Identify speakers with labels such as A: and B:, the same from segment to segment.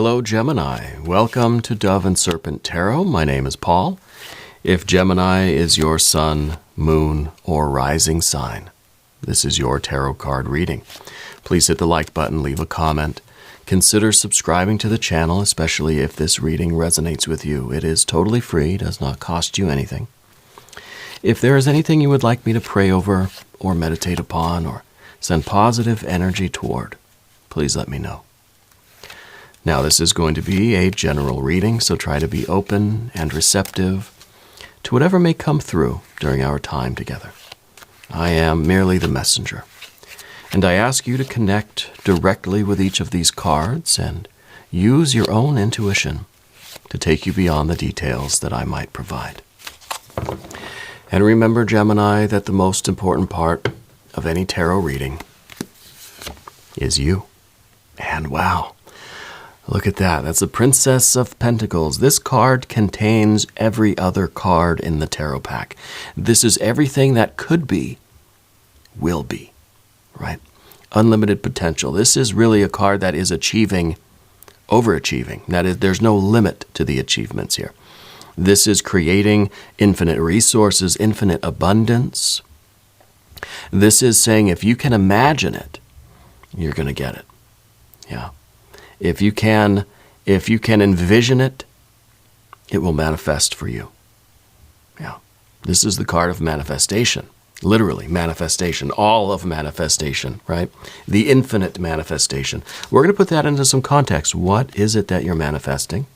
A: Hello, Gemini. Welcome to Dove and Serpent Tarot. My name is Paul. If Gemini is your sun, moon, or rising sign, this is your tarot card reading. Please hit the like button, leave a comment. Consider subscribing to the channel, especially if this reading resonates with you. It is totally free, does not cost you anything. If there is anything you would like me to pray over or meditate upon or send positive energy toward, please let me know. Now, this is going to be a general reading, so try to be open and receptive to whatever may come through during our time together. I am merely the messenger, and I ask you to connect directly with each of these cards and use your own intuition to take you beyond the details that I might provide. And remember, Gemini, that the most important part of any tarot reading is you. And wow. Look at that. That's the Princess of Pentacles. This card contains every other card in the tarot pack. This is everything that could be, will be, right? Unlimited potential. This is really a card that is achieving, overachieving. That is, there's no limit to the achievements here. This is creating infinite resources, infinite abundance. This is saying if you can imagine it, you're going to get it. Yeah. If you can envision it, it will manifest for you. Yeah. This is the card of manifestation. Literally, manifestation. All of manifestation, right? The infinite manifestation. We're going to put that into some context. What is it that you're manifesting?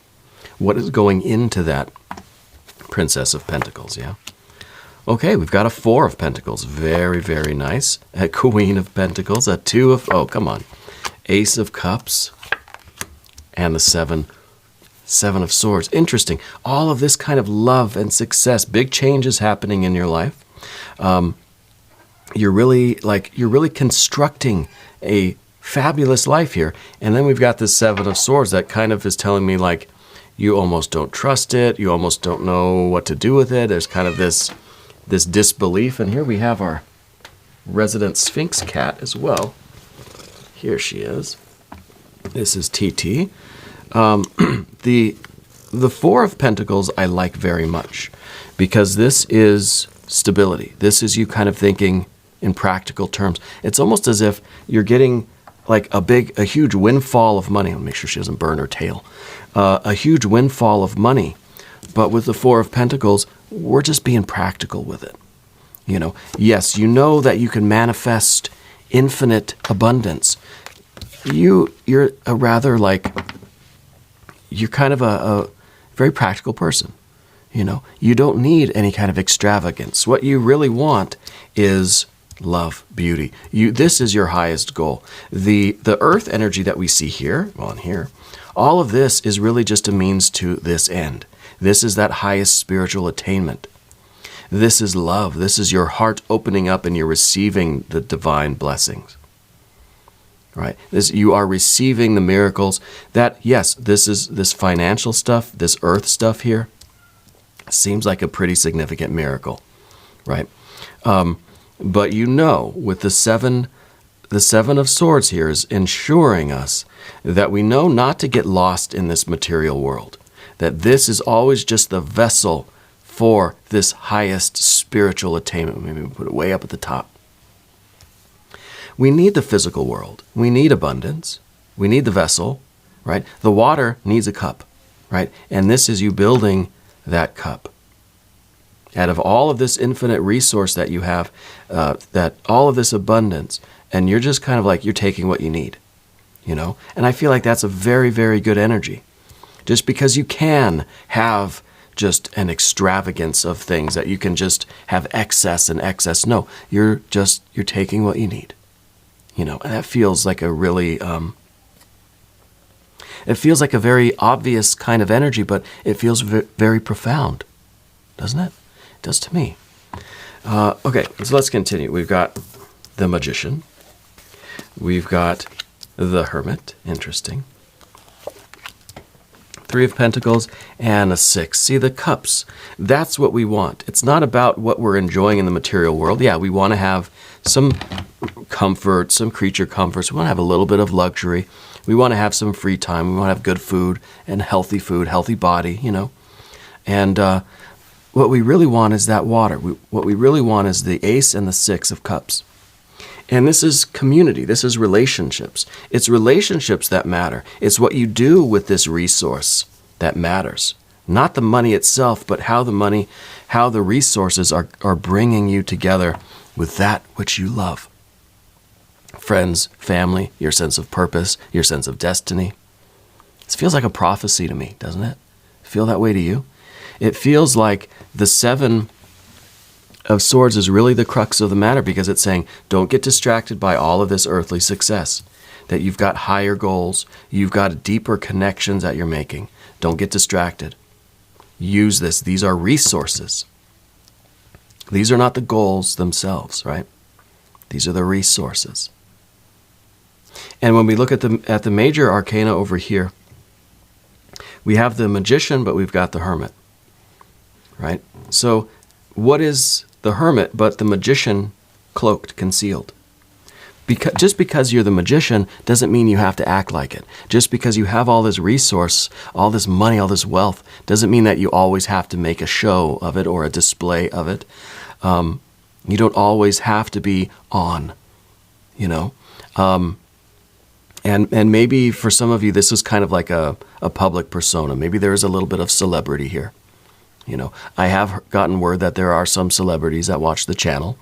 A: What is going into that Princess of Pentacles, yeah? Okay, we've got a 4 of Pentacles. Very, very nice. A Queen of Pentacles. A 2 of, oh, come on. Ace of Cups. And the 7 of Swords. Interesting. All of this kind of love and success, big changes happening in your life. You're really constructing a fabulous life here. And then we've got this 7 of Swords that kind of is telling me like you almost don't trust it. You almost don't know what to do with it. There's kind of this disbelief. And here we have our resident Sphinx cat as well. Here she is. This is TT. The 4 of Pentacles I like very much because this is stability. This is you kind of thinking in practical terms. It's almost as if you're getting like a huge windfall of money. I'll make sure she doesn't burn her tail. A huge windfall of money. But with the 4 of Pentacles, we're just being practical with it. You know, yes, you know that you can manifest infinite abundance. You're a rather you're kind of a very practical person. You know, you don't need any kind of extravagance. What you really want is love, beauty. This is your highest goal. The earth energy that we see here, on here, all of this is really just a means to this end. This is that highest spiritual attainment. This is love. This is your heart opening up and you're receiving the divine blessings. Right? You are receiving the miracles that, yes, this financial stuff, this earth stuff here, seems like a pretty significant miracle, right? But you know, with the 7 of Swords here is ensuring us that we know not to get lost in this material world, that this is always just the vessel for this highest spiritual attainment. Maybe we'll put it way up at the top. We need the physical world. We need abundance. We need the vessel, right? The water needs a cup, right? And this is you building that cup. Out of all of this infinite resource that you have, that all of this abundance, and you're just kind of like, you're taking what you need, you know? And I feel like that's a very, very good energy. Just because you can have just an extravagance of things, that you can just have excess and excess. No, you're taking what you need. You know, and that feels like a really, it feels like a very obvious kind of energy, but it feels very profound, doesn't it? It does to me. Okay, so let's continue. We've got the Magician. We've got the Hermit. Interesting. Three of Pentacles, and a 6. See, the cups, that's what we want. It's not about what we're enjoying in the material world. Yeah, we want to have some comfort, some creature comforts. We want to have a little bit of luxury. We want to have some free time. We want to have good food, healthy body, And what we really want is that water. What we really want is the Ace and the 6 of Cups. And this is community. This is relationships. It's relationships that matter. It's what you do with this resource that matters. Not the money itself, but how the resources are bringing you together with that which you love. Friends, family, your sense of purpose, your sense of destiny. This feels like a prophecy to me, doesn't it? Feel that way to you? It feels like the 7 of Swords is really the crux of the matter, because it's saying, don't get distracted by all of this earthly success, that you've got higher goals, you've got deeper connections that you're making. Don't get distracted. Use this. These are resources. These are not the goals themselves, right? These are the resources. And when we look at the major arcana over here, we have the Magician, but we've got the Hermit, right? So what is the Hermit but the Magician cloaked, concealed? Just because you're the Magician doesn't mean you have to act like it. Just because you have all this resource, all this money, all this wealth, doesn't mean that you always have to make a show of it or a display of it. You don't always have to be on, And maybe for some of you, this is kind of like a public persona. Maybe there is a little bit of celebrity here. I have gotten word that there are some celebrities that watch the channel.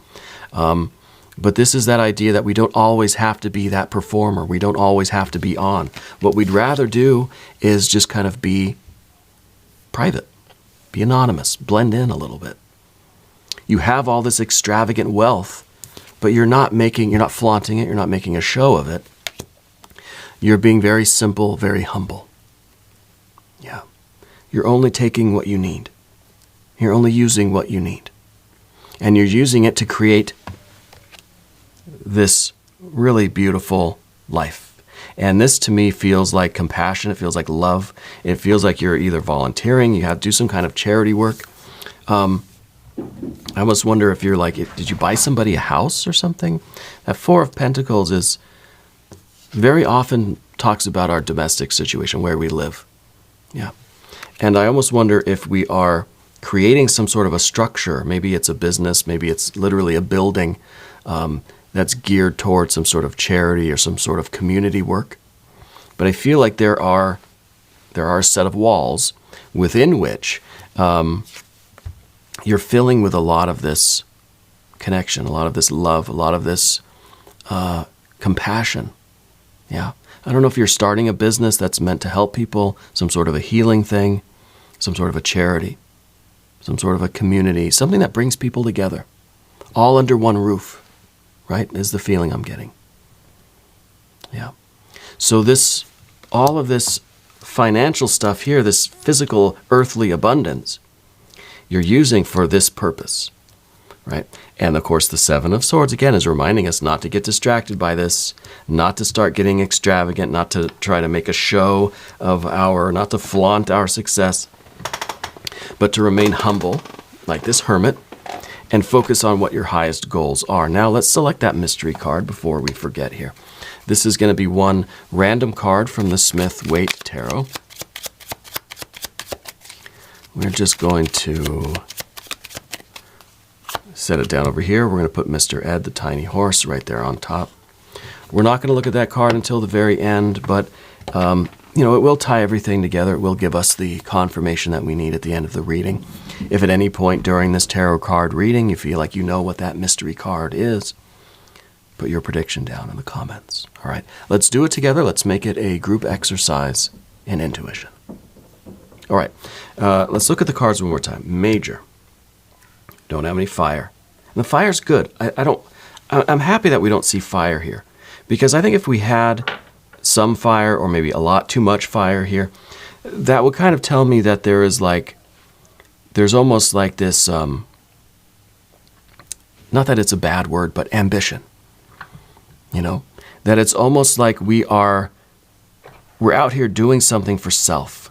A: But this is that idea that we don't always have to be that performer. We don't always have to be on. What we'd rather do is just kind of be private, be anonymous, blend in a little bit. You have all this extravagant wealth, but you're not flaunting it, you're not making a show of it. You're being very simple, very humble. Yeah. You're only taking what you need. You're only using what you need. And you're using it to create this really beautiful life. And this to me feels like compassion. It feels like love. It feels like you're either volunteering, you have to do some kind of charity work. I almost wonder if you're like, did you buy somebody a house or something? That 4 of Pentacles is very often talks about our domestic situation, where we live. Yeah. And I almost wonder if we are creating some sort of a structure. Maybe it's a business, maybe it's literally a building that's geared towards some sort of charity or some sort of community work. But I feel like there are a set of walls within which you're filling with a lot of this connection, a lot of this love, a lot of this compassion. Yeah. I don't know if you're starting a business that's meant to help people, some sort of a healing thing, some sort of a charity, some sort of a community, something that brings people together, all under one roof, right, is the feeling I'm getting. Yeah. So all of this financial stuff here, this physical earthly abundance, you're using for this purpose, right? And of course, the 7 of Swords, again, is reminding us not to get distracted by this, not to start getting extravagant, not to try to make a show of not to flaunt our success, but to remain humble, like this Hermit, and focus on what your highest goals are. Now, let's select that mystery card before we forget here. This is going to be one random card from the Smith-Waite Tarot. We're just going to set it down over here. We're going to put Mr. Ed, the tiny horse, right there on top. We're not going to look at that card until the very end, but it will tie everything together. It will give us the confirmation that we need at the end of the reading. If at any point during this tarot card reading you feel like you know what that mystery card is, put your prediction down in the comments. All right, let's do it together. Let's make it a group exercise in intuition. All right, let's look at the cards one more time. Major. Don't have any fire. And the fire's good. I'm happy that we don't see fire here, because I think if we had some fire, or maybe a lot too much fire here, that would kind of tell me that there's almost like this, not that it's a bad word, but ambition. That it's almost like we're out here doing something for self.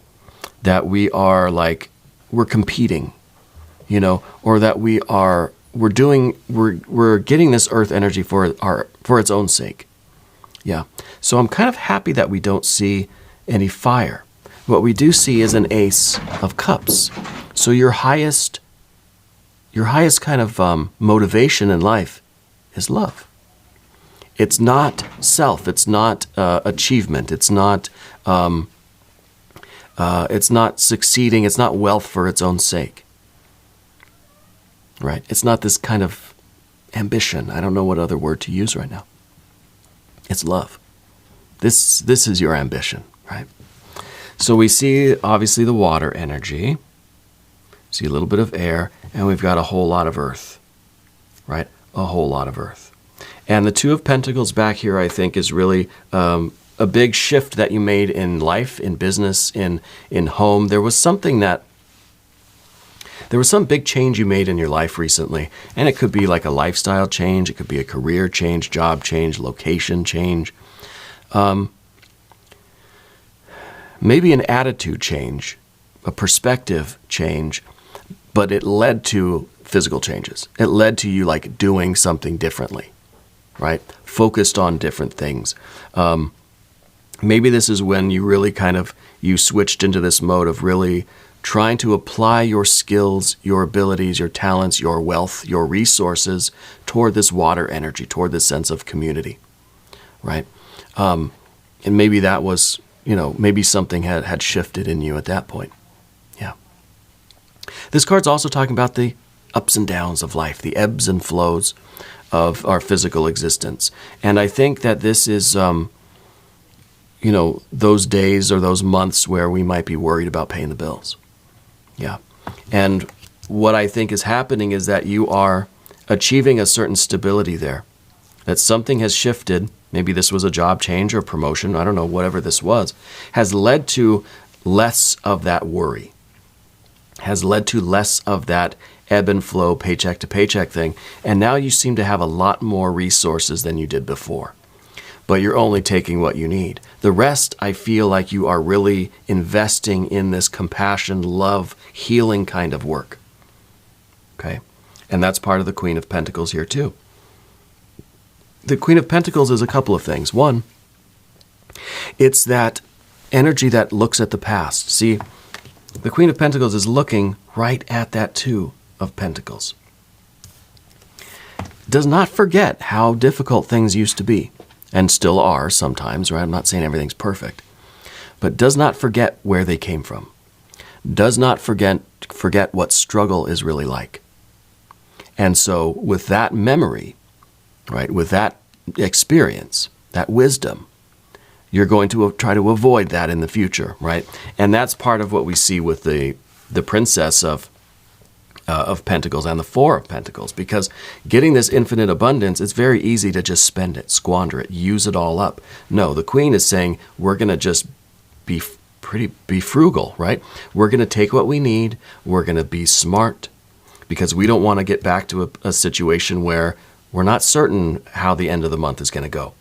A: that we are like, we're competing, or that we're getting this earth energy for its own sake. Yeah. So I'm kind of happy that we don't see any fire. What we do see is an Ace of Cups. So your highest kind of motivation in life is love. It's not self. It's not achievement. It's not succeeding. It's not wealth for its own sake. Right? It's not this kind of ambition. I don't know what other word to use right now. It's love. This is your ambition, right? So we see, obviously, the water energy. See a little bit of air, and we've got a whole lot of earth, right? A whole lot of earth. And the Two of Pentacles back here, I think, is really a big shift that you made in life, in business, in home. There was some big change you made in your life recently, and it could be like a lifestyle change, it could be a career change, job change, location change, maybe an attitude change, a perspective change, but it led to physical changes. It led to you like doing something differently, right? Focused on different things. Maybe this is when you really you switched into this mode of really trying to apply your skills, your abilities, your talents, your wealth, your resources toward this water energy, toward this sense of community, right? And maybe that was, maybe something had shifted in you at that point. Yeah. This card's also talking about the ups and downs of life, the ebbs and flows of our physical existence. And I think that this is, those days or those months where we might be worried about paying the bills. Yeah. And what I think is happening is that you are achieving a certain stability there, that something has shifted. Maybe this was a job change or promotion. I don't know, whatever this was, has led to less of that worry, has led to less of that ebb and flow, paycheck to paycheck thing. And now you seem to have a lot more resources than you did before. But you're only taking what you need. The rest, I feel like you are really investing in this compassion, love, healing kind of work. Okay? And that's part of the Queen of Pentacles here too. The Queen of Pentacles is a couple of things. One, it's that energy that looks at the past. See, the Queen of Pentacles is looking right at that Two of Pentacles. Does not forget how difficult things used to be. And still are sometimes, right? I'm not saying everything's perfect. But does not forget where they came from. Does not forget what struggle is really like. And so with that memory, right, with that experience, that wisdom, you're going to try to avoid that in the future, right? And that's part of what we see with the Princess of Pentacles and the Four of Pentacles, because getting this infinite abundance, it's very easy to just spend it, squander it, use it all up. No, the Queen is saying we're going to just be frugal, right? We're going to take what we need. We're going to be smart, because we don't want to get back to a situation where we're not certain how the end of the month is going to go,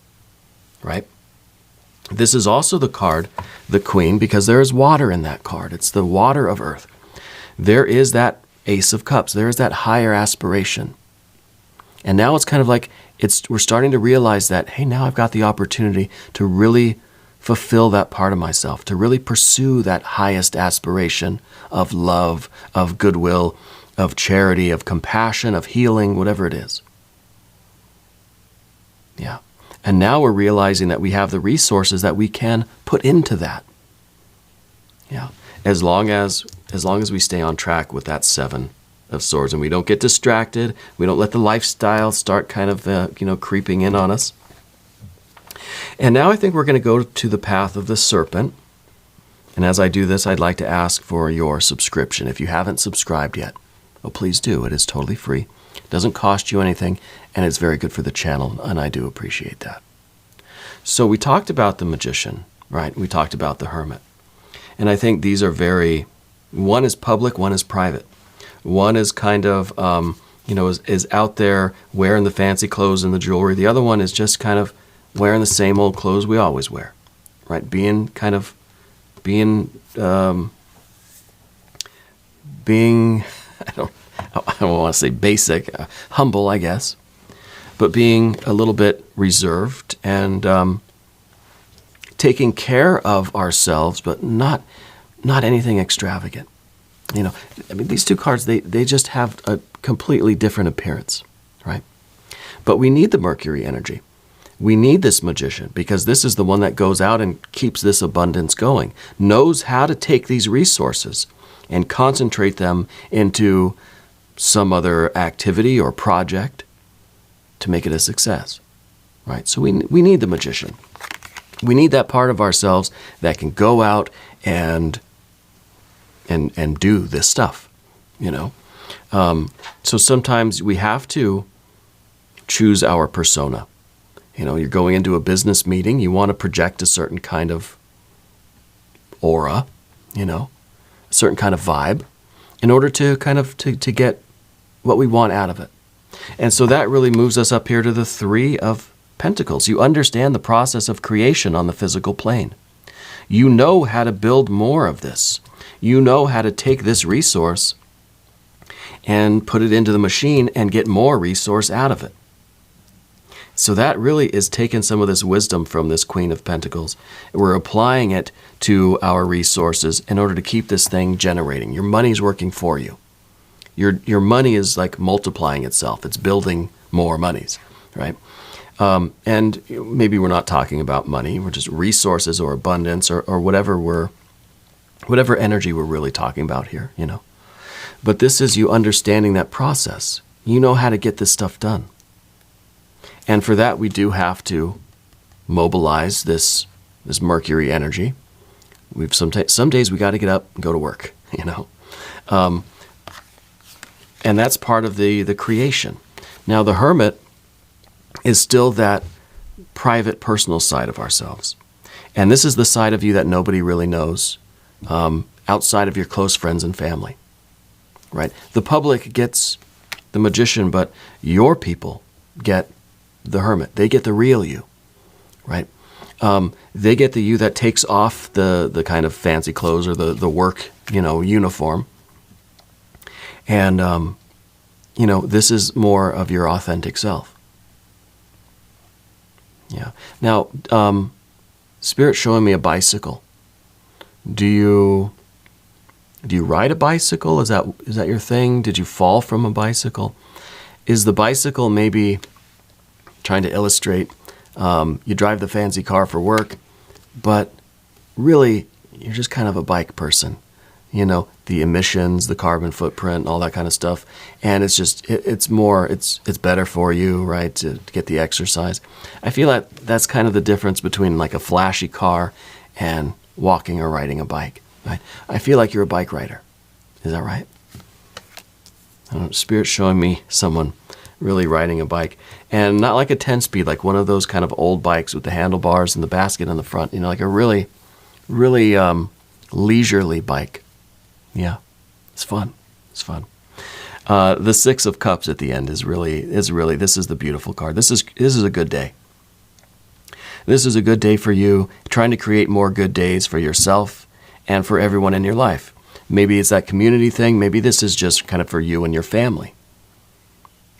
A: right? This is also the card, the Queen, because there is water in that card. It's the water of earth. There is that Ace of Cups. There is that higher aspiration. And now it's kind of like we're starting to realize that, hey, now I've got the opportunity to really fulfill that part of myself, to really pursue that highest aspiration of love, of goodwill, of charity, of compassion, of healing, whatever it is. Yeah. And now we're realizing that we have the resources that we can put into that. Yeah. As long as we stay on track with that Seven of Swords and we don't get distracted, we don't let the lifestyle start kind of, creeping in on us. And now I think we're going to go to the path of the Serpent. And as I do this, I'd like to ask for your subscription. If you haven't subscribed yet, please do. It is totally free. It doesn't cost you anything, and it's very good for the channel, and I do appreciate that. So we talked about the Magician, right? We talked about the Hermit. And I think these are one is public, one is private. One is kind of, is out there wearing the fancy clothes and the jewelry. The other one is just kind of wearing the same old clothes we always wear, right? Being being, I don't want to say basic, humble, I guess, but being a little bit reserved and taking care of ourselves, but not anything extravagant. These two cards, they just have a completely different appearance, right? But we need the Mercury energy. We need this magician because this is the one that goes out and keeps this abundance going, knows how to take these resources and concentrate them into some other activity or project to make it a success, right? So we need the magician. We need that part of ourselves that can go out and do this stuff, So sometimes we have to choose our persona. You're going into a business meeting, you want to project a certain kind of aura, a certain kind of vibe in order to to get what we want out of it. And so that really moves us up here to the Three of Pentacles. You understand the process of creation on the physical plane. You know how to build more of this. You know how to take this resource and put it into the machine and get more resource out of it. So that really is taking some of this wisdom from this Queen of Pentacles. We're applying it to our resources in order to keep this thing generating. Your money's working for you. Your money is like multiplying itself. It's building more monies, right? And maybe we're not talking about money. We're just resources or abundance or whatever energy we're really talking about here, But this is you understanding that process. You know how to get this stuff done. And for that, we do have to mobilize this Mercury energy. Some days we got to get up and go to work, and that's part of the creation. Now, the Hermit is still that private, personal side of ourselves. And this is the side of you that nobody really knows outside of your close friends and family, right? The public gets the magician, but your people get the Hermit. They get the real you, right? They get the you that takes off the kind of fancy clothes or the work, uniform. And, this is more of your authentic self. Yeah. Now, Spirit's showing me a bicycle. Do you ride a bicycle? Is that your thing? Did you fall from a bicycle? Is the bicycle maybe trying to illustrate you drive the fancy car for work, but really you're just kind of a bike person? The emissions, the carbon footprint, all that kind of stuff. And it's just, it's better for you, right, to get the exercise. I feel like that's kind of the difference between like a flashy car and walking or riding a bike, right? I feel like you're a bike rider. Is that right? I don't know, Spirit's showing me someone really riding a bike. And not like a 10-speed, like one of those kind of old bikes with the handlebars and the basket in the front, like a really, really leisurely bike. Yeah, it's fun. It's fun. The Six of Cups at the end is really, this is the beautiful card. This is a good day. This is a good day for you, trying to create more good days for yourself and for everyone in your life. Maybe it's that community thing. Maybe this is just kind of for you and your family.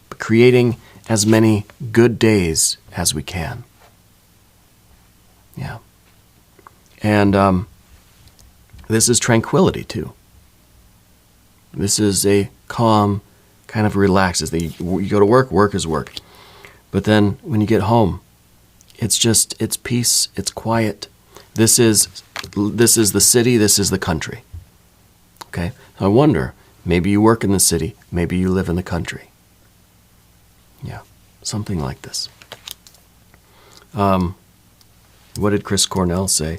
A: But creating as many good days as we can. Yeah. And this is tranquility too. This is a calm, kind of relaxes. You go to work, work is work. But then when you get home, it's peace, it's quiet. This is the city, this is the country. Okay? I wonder, maybe you work in the city, maybe you live in the country. Yeah, something like this. What did Chris Cornell say?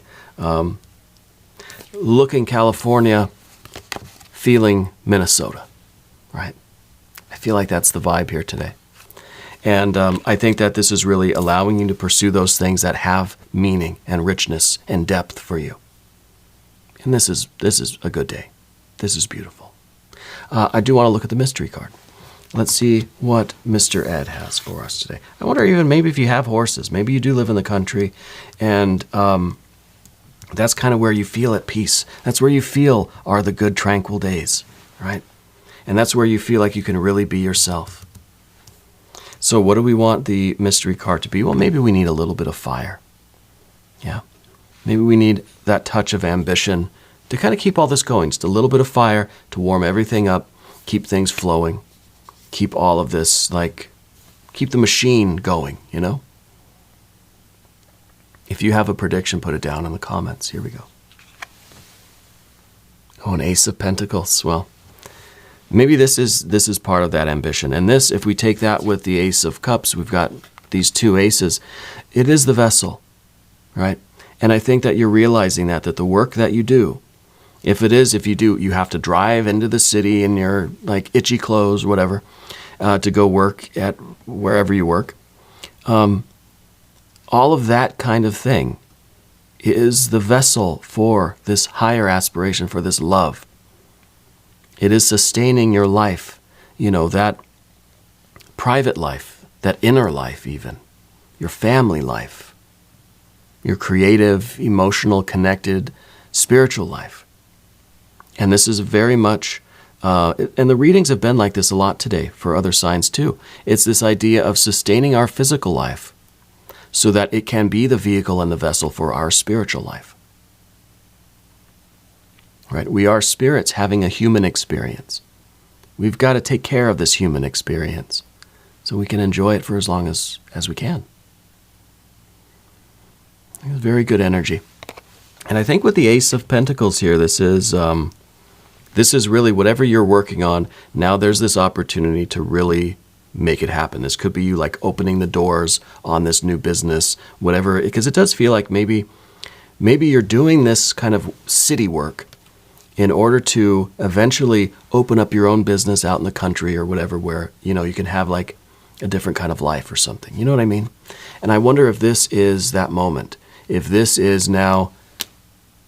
A: Looking California, feeling Minnesota, right? I feel like that's the vibe here today. And I think that this is really allowing you to pursue those things that have meaning and richness and depth for you. And this is a good day. This is beautiful. I do want to look at the mystery card. Let's see what Mr. Ed has for us today. I wonder even maybe if you have horses, maybe you do live in the country, and that's kind of where you feel at peace. That's where you feel are the good, tranquil days, right? And that's where you feel like you can really be yourself. So what do we want the mystery card to be? Well, maybe we need a little bit of fire. Yeah. Maybe we need that touch of ambition to kind of keep all this going. Just a little bit of fire to warm everything up, keep things flowing, keep all of this, like, keep the machine going, you know? If you have a prediction, put it down in the comments. Here we go. Oh, an Ace of Pentacles. Well, maybe this is part of that ambition. And this, if we take that with the Ace of Cups, we've got these two aces. It is the vessel, right? And I think that you're realizing that the work that you do, if you have to drive into the city in your like itchy clothes, whatever, to go work at wherever you work, all of that kind of thing is the vessel for this higher aspiration, for this love. It is sustaining your life, that private life, that inner life even, your family life, your creative, emotional, connected, spiritual life. And this is very much, and the readings have been like this a lot today for other signs too. It's this idea of sustaining our physical life so that it can be the vehicle and the vessel for our spiritual life. Right? We are spirits having a human experience. We've got to take care of this human experience so we can enjoy it for as long as we can. Very good energy. And I think with the Ace of Pentacles here, this is really whatever you're working on. Now there's this opportunity to really make it happen. This could be you like opening the doors on this new business, whatever, because it does feel like maybe you're doing this kind of city work in order to eventually open up your own business out in the country or whatever, where, you can have like a different kind of life or something. You know what I mean? And I wonder if this is that moment. If this is now,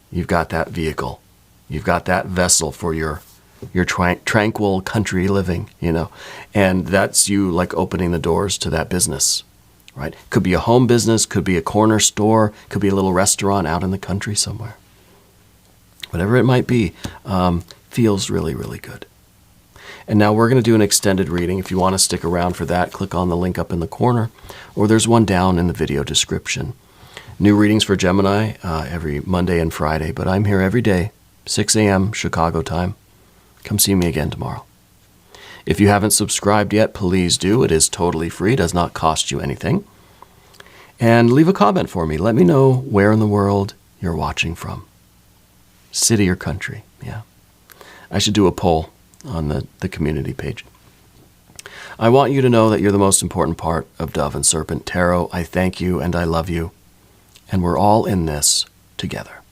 A: you've got that vehicle. You've got that vessel for your tranquil country living, and that's you like opening the doors to that business, right? Could be a home business, could be a corner store, could be a little restaurant out in the country somewhere. Whatever it might be, feels really, really good. And now we're going to do an extended reading. If you want to stick around for that, click on the link up in the corner, or there's one down in the video description. New readings for Gemini every Monday and Friday, but I'm here every day, 6 a.m. Chicago time. Come see me again tomorrow. If you haven't subscribed yet, please do. It is totally free, does not cost you anything. And leave a comment for me. Let me know where in the world you're watching from. City or country, yeah. I should do a poll on the community page. I want you to know that you're the most important part of Dove and Serpent Tarot. I thank you and I love you. And we're all in this together.